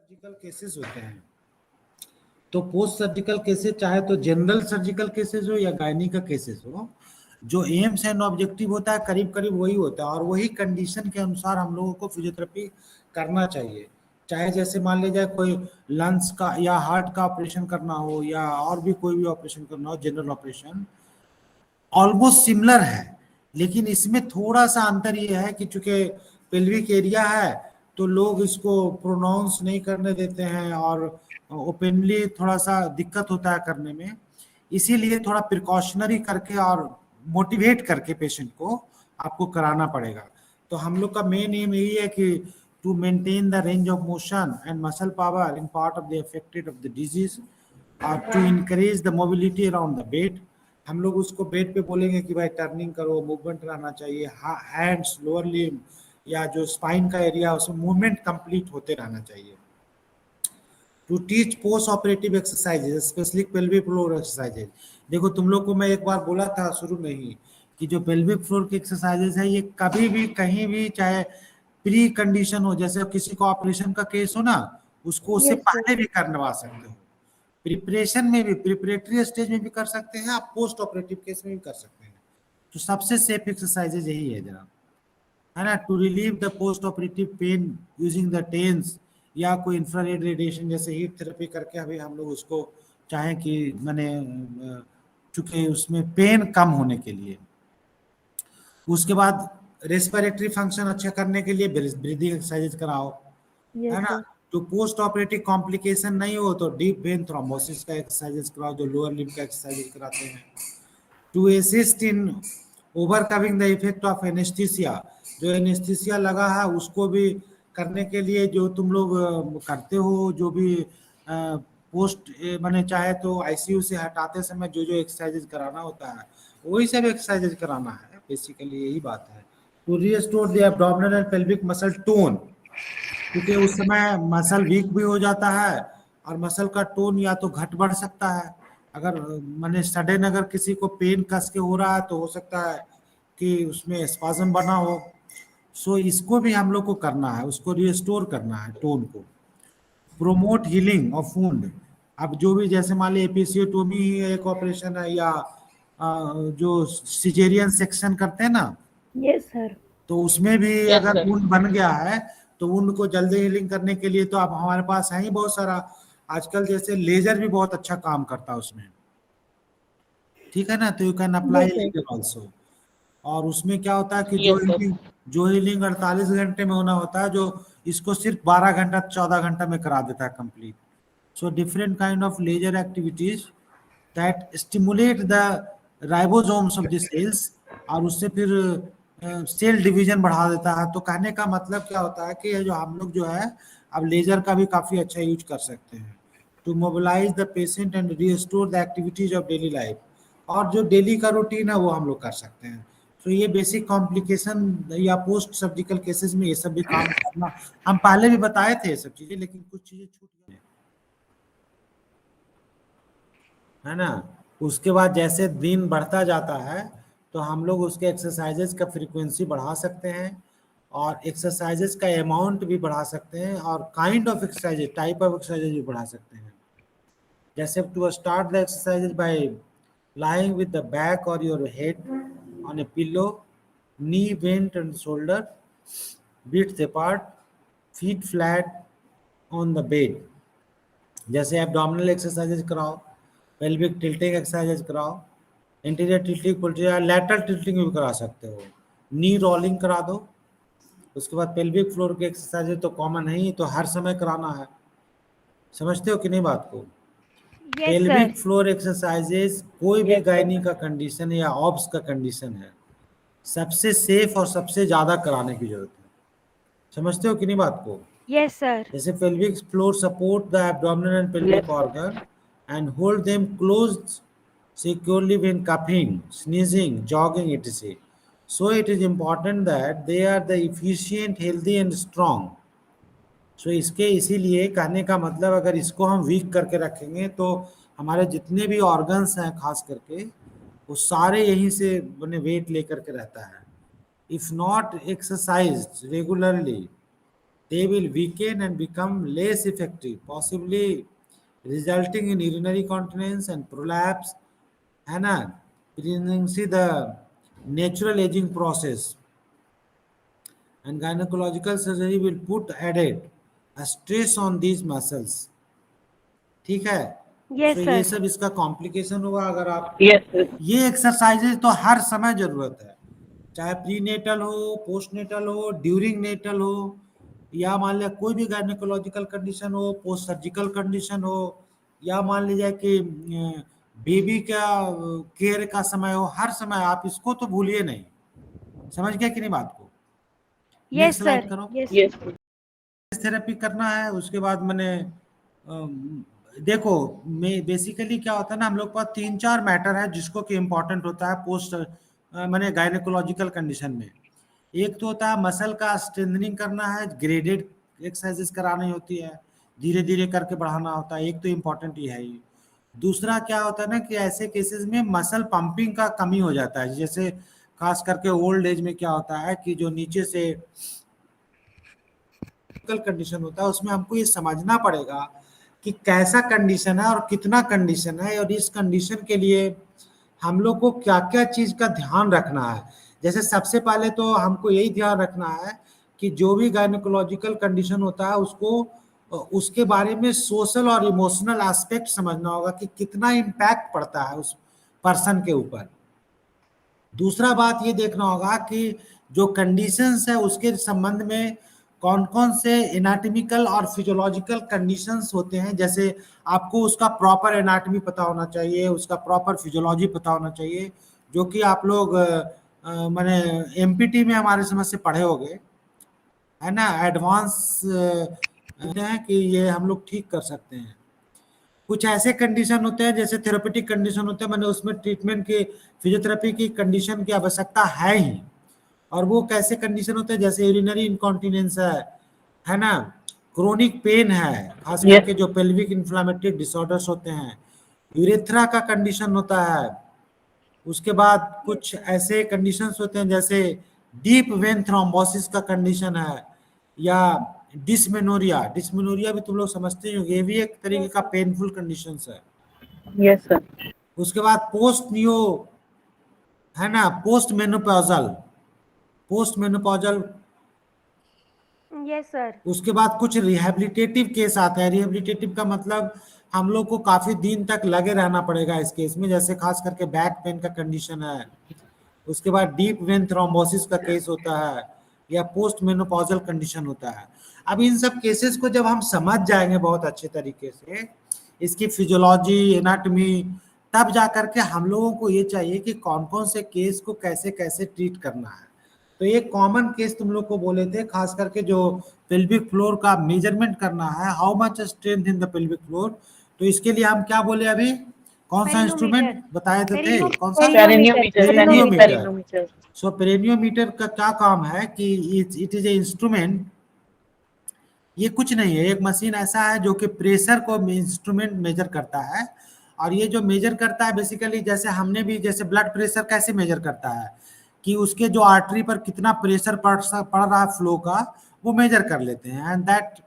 Surgical cases होते हैं। तो पोस्ट सर्जिकल केसेस चाहे तो जनरल सर्जिकल केसेस हो या गायनी का केसेस हो, जो एम्स एंड ऑब्जेक्टिव होता है करीब करीब वही होता है, और वही कंडीशन के अनुसार हम लोगों को फिजियोथेरेपी करना चाहिए। चाहे जैसे मान लीजिए कोई लंग्स का या हार्ट का ऑपरेशन करना हो या और भी कोई भी ऑपरेशन करना हो, जनरल ऑपरेशन ऑलमोस्ट सिमिलर है। लेकिन इसमें थोड़ा सा अंतर ये है कि चूंकि पेल्विक एरिया है तो लोग इसको प्रोनाउंस नहीं करने देते हैं और ओपनली थोड़ा सा दिक्कत होता है करने में। इसीलिए थोड़ा प्रिकॉशनरी करके और मोटिवेट करके पेशेंट को आपको कराना पड़ेगा। तो हम लोग का मेन एम यही है कि to maintain the range of motion and muscle power in part of the affected of the disease और to increase the mobility around the bed. हम लोग उसको बेड पे बोलेंगे कि भाई टर्निंग करो, मूवमेंट रहना चाहिए, हैंड्स, लोअर लिम्ब या जो स्पाइन का एरिया उसमें मूवमेंट कंप्लीट होते रहना चाहिए। To teach post operative exercises especially pelvic floor exercises. देखो तुम लोग को मैं एक बार बोला था शुरू में ही कि जो पेल्विक फ्लोर की एक्सरसाइजेज है ये कभी भी कहीं भी चाहे प्री कंडीशन हो, जैसे किसी को ऑपरेशन का केस हो ना, उसको उससे पहले भी करवा सकते हो। प्रिपरेशन में भी, प्रिपरेटरी स्टेज में भी कर सकते हैं, आप पोस्ट ऑपरेटिव केस में भी कर सकते हैं। तो सबसे सेफ एक्सरसाइजेज यही है जनाब, है ना। To relieve the post operative pain using the TENS या कोई इंफ्रारेड रेडिएशन जैसे हीट थेरेपी करके अभी हम लोग उसको चाहें कि मैंने चूंकि उसमें पेन कम होने के लिए। उसके बाद रेस्पिरेटरी फंक्शन अच्छा करने के लिए ब्रीदिंग एक्सरसाइजेज कराओ, है ना। तो पोस्ट ऑपरेटिव कॉम्प्लिकेशन नहीं हो तो डीप वेन थ्रोम्बोसिस का एक्सरसाइजेज कराओ, जो लोअर लिम्ब का एक्सरसाइजेज कराते हैं। To assist in overcoming the effect of anaesthesia, जो एनेस्थीसिया लगा है उसको भी करने के लिए जो तुम लोग करते हो, जो भी पोस्ट मैंने चाहे तो आईसीयू से हटाते समय जो जो एक्सरसाइजेज कराना होता है वही सब एक्सरसाइजेज कराना है, बेसिकली यही बात है। To restore the abdominal and pelvic muscle tone, क्योंकि उस समय मसल वीक भी हो जाता है और मसल का टोन या तो घट बढ़ सकता है। अगर माने सडन अगर किसी को पेन कस के हो रहा है तो हो सकता है कि उसमें स्पाज्म बना हो। सो इसको भी हम लोग को करना है, उसको रिस्टोर करना है टोन को। प्रोमोट हीलिंग ऑफ वुंड, अब जो भी जैसे मान ली एपिसियोटोमी ही एक ऑपरेशन है या जो सिजेरियन सेक्शन करते हैं ना, यस सर, तो उसमें भी अगर वुंड बन गया है तो वुंड को जल्दी हीलिंग करने के लिए तो अब हमारे पास है ही बहुत सारा, आजकल जैसे लेजर भी बहुत अच्छा काम करता है उसमें, ठीक है ना। तो you can apply laser also. और उसमें क्या होता है कि जो हीलिंग 48 घंटे में होना होता है, जो इसको सिर्फ 12 घंटा 14 घंटा में करा देता है complete. So different kind of laser activities that stimulate the ribosomes of the cells, और उससे फिर सेल डिवीजन बढ़ा देता है। तो कहने का मतलब क्या होता है कि जो हम लोग जो है अब लेजर का भी काफी अच्छा यूज कर सकते हैं to mobilise the patient and restore the activities of daily life. और जो डेली का रूटीन है वो हम लोग कर सकते हैं। तो ये बेसिक कॉम्प्लिकेशन या पोस्ट सर्जिकल केसेस में ये सब भी काम करना, हम पहले भी बताए थे ये सब चीजें, लेकिन कुछ चीजें छूट गई है ना। उसके बाद जैसे दिन बढ़ता जाता है तो हम लोग उसके एक्सरसाइजेस का फ्रीक्वेंसी बढ़ा सकते हैं और एक्सरसाइजेस का अमाउंट भी बढ़ा सकते हैं और kind of exercises, type of exercises भी बढ़ा सकते हैं। जैसे to start the exercises by lying with the back or your head on a pillow, knee bent and shoulder width apart, feet flat on the bed। जैसे abdominal exercises कराओ, pelvic tilting exercises कराओ, interior tilting poultry lateral tilting भी करा सकते हो, नी rolling करा दो। उसके बाद पेल्विक फ्लोर की एक्सरसाइजेज तो कॉमन है ही, तो हर समय कराना है, समझते हो कि नहीं बात को। पेल्विक फ्लोर एक्सरसाइजेज कोई भी गायनी का कंडीशन या ऑब्स का कंडीशन है, सबसे सेफ और सबसे ज्यादा कराने की जरूरत है, समझते हो कि नहीं बात को। Yes sir. जैसे pelvic floor support the abdominal and pelvic organ and hold them closed securely when coughing, sneezing, jogging, etc. So it is important that they are the efficient, healthy and strong. सो इसके इसीलिए कहने का मतलब अगर इसको हम week करके रखेंगे तो हमारे जितने भी ऑर्गन्स हैं खास करके वो सारे यहीं से बने वेट लेकर के रहता है। If not exercise regularly they will weaken and become less effective, possibly resulting in urinary continence and prolapse, है ना, pregnancy, the natural aging process. And gynecological surgery will put added a stress on these muscles. ठीक है, Yes, तो sir. ये सब इसका complication होगा अगर आप Yes. ये एक्सरसाइजेज तो हर समय जरूरत है, चाहे प्री नेटल हो, पोस्ट नेटल हो, ड्यूरिंग नेटल हो, या मान लिया कोई भी गायनेकोलॉजिकल कंडीशन हो, पोस्ट सर्जिकल कंडीशन हो, या मान लीजिए कि बेबी का केयर का समय हो, हर समय आप इसको तो भूलिए नहीं। समझ गया कि नहीं बात को? Yes, next sir. स्लाइड करो। Yes. Yes. थेरेपी करना है, उसके बाद मैंने देखो मैं बेसिकली क्या होता है ना, हम लोग के पास 3-4 मैटर है जिसको कि इम्पोर्टेंट होता है पोस्ट मैंने गायनेकोलॉजिकल कंडीशन में। एक तो होता है मसल का स्ट्रेंथनिंग करना है, ग्रेडेड एक्सरसाइजेस करानी होती है, धीरे धीरे करके बढ़ाना होता है, एक तो इम्पोर्टेंट ही है ही। दूसरा क्या होता है ना कि ऐसे केसेस में मसल पंपिंग का कमी हो जाता है, जैसे खास करके ओल्ड एज में क्या होता है कि जो नीचे से कंडीशन होता है उसमें हमको ये समझना पड़ेगा कि कैसा कंडीशन है और कितना कंडीशन है, और इस कंडीशन के लिए हम लोग को क्या क्या चीज का ध्यान रखना है। जैसे सबसे पहले तो हमको यही ध्यान रखना है कि जो भी गायनेकोलॉजिकल कंडीशन होता है उसको उसके बारे में सोशल और इमोशनल एस्पेक्ट समझना होगा कि कितना इम्पैक्ट पड़ता है उस पर्सन के ऊपर। दूसरा बात ये देखना होगा कि जो कंडीशंस है उसके संबंध में कौन कौन से एनाटॉमिकल और फिजियोलॉजिकल कंडीशंस होते हैं, जैसे आपको उसका प्रॉपर एनाटॉमी पता होना चाहिए, उसका प्रॉपर फिजियोलॉजी पता होना चाहिए, जो कि आप लोग मैंने एमपीटी में हमारे समझ से पढ़े होंगे, है ना, एडवांस है कि ये हम लोग ठीक कर सकते हैं। कुछ ऐसे कंडीशन होते हैं जैसे थेरेपेटिक कंडीशन होते हैं, मैंने उसमें ट्रीटमेंट की फिजियोथेरेपी की कंडीशन की आवश्यकता है ही। और वो कैसे कंडीशन होते हैं, जैसे यूरिनरी इनकॉन्टिनेंस है ना, क्रोनिक पेन है, खास करके जो पेल्विक इन्फ्लामेटरी डिसऑर्डर्स होते हैं, यूरेथ्रा का कंडीशन होता है। उसके बाद कुछ ऐसे कंडीशंस होते हैं जैसे डीप वेन थ्रोम्बोसिस का कंडीशन है, या डिस्मेनोरिया। डिस्मेनोरिया भी तुम लोग समझते हो, ये भी एक तरीके का पेनफुल कंडीशन है। Yes, sir. उसके बाद पोस्ट नियो, है ना, पोस्ट मेनोपॉजल Yes, sir. उसके बाद कुछ रिहेबिलिटेटिव केस आता है। रिहेबिलिटेटिव का मतलब हम लोग को काफी दिन तक लगे रहना पड़ेगा इस केस में, जैसे खास करके बैक पेन का कंडीशन है। उसके बाद डीप वेन थ्रोम्बोसिस का केस होता है, या पोस्ट मेनोपॉजल कंडीशन होता है। अब इन सब केसेस को जब हम समझ जाएंगे बहुत अच्छे तरीके से, इसकी फिजियोलॉजी, एनाटॉमी, तब जा करके हम लोगों को ये चाहिए कि कौन कौन से केस को कैसे कैसे ट्रीट करना है। तो एक कॉमन केस तुम लोग को बोले थे, खास करके जो पेल्विक फ्लोर का मेजरमेंट करना है, how much strength in the pelvic floor, तो इसके लिए हम क्या बोले अभी, कौन सा इंस्ट्रूमेंट बताए तो थे, कौन सा, पेरिनियोमीटर। सो पेरिनियोमीटर का क्या काम है कि इट इज ए इंस्ट्रूमेंट, ये कुछ नहीं है, एक मशीन ऐसा है जो कि प्रेशर को इंस्ट्रूमेंट मेजर करता है। और ये जो मेजर करता है बेसिकली, जैसे हमने भी जैसे ब्लड प्रेशर कैसे मेजर करता है कि उसके जो आर्टरी पर कितना प्रेशर पड़ रहा है फ्लो का, वो मेजर कर लेते हैं, एंड दैट